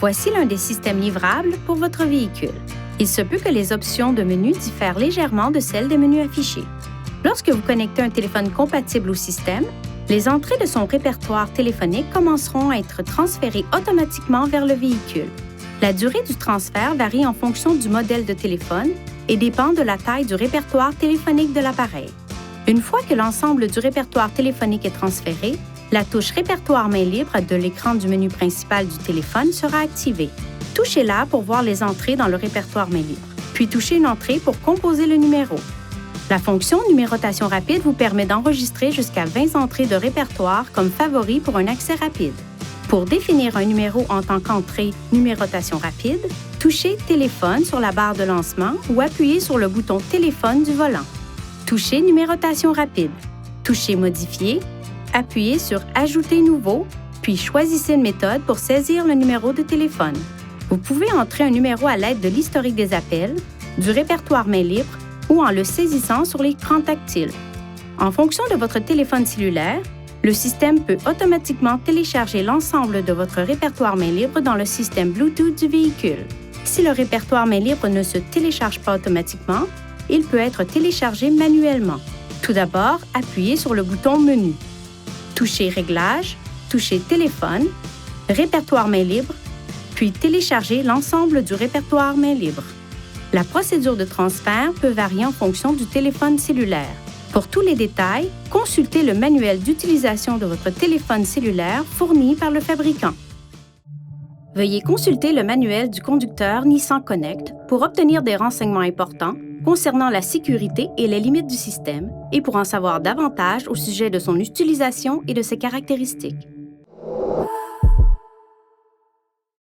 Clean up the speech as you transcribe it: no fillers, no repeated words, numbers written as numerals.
Voici l'un des systèmes livrables pour votre véhicule. Il se peut que les options de menu diffèrent légèrement de celles des menus affichés. Lorsque vous connectez un téléphone compatible au système, les entrées de son répertoire téléphonique commenceront à être transférées automatiquement vers le véhicule. La durée du transfert varie en fonction du modèle de téléphone et dépend de la taille du répertoire téléphonique de l'appareil. Une fois que l'ensemble du répertoire téléphonique est transféré, la touche Répertoire main libre de l'écran du menu principal du téléphone sera activée. Touchez-la pour voir les entrées dans le répertoire main libre, puis touchez une entrée pour composer le numéro. La fonction Numérotation rapide vous permet d'enregistrer jusqu'à 20 entrées de répertoire comme favoris pour un accès rapide. Pour définir un numéro en tant qu'entrée Numérotation rapide, touchez Téléphone sur la barre de lancement ou appuyez sur le bouton Téléphone du volant. Touchez Numérotation rapide. Touchez Modifier, appuyez sur Ajouter nouveau, puis choisissez une méthode pour saisir le numéro de téléphone. Vous pouvez entrer un numéro à l'aide de l'historique des appels, du répertoire main libre ou en le saisissant sur l'écran tactile. En fonction de votre téléphone cellulaire, le système peut automatiquement télécharger l'ensemble de votre répertoire main libre dans le système Bluetooth du véhicule. Si le répertoire main libre ne se télécharge pas automatiquement, il peut être téléchargé manuellement. Tout d'abord, appuyez sur le bouton Menu. Touchez Réglages, touchez Téléphone, Répertoire main libre, puis téléchargez l'ensemble du répertoire main libre. La procédure de transfert peut varier en fonction du téléphone cellulaire. Pour tous les détails, consultez le manuel d'utilisation de votre téléphone cellulaire fourni par le fabricant. Veuillez consulter le manuel du conducteur Nissan Connect pour obtenir des renseignements importants concernant la sécurité et les limites du système et pour en savoir davantage au sujet de son utilisation et de ses caractéristiques.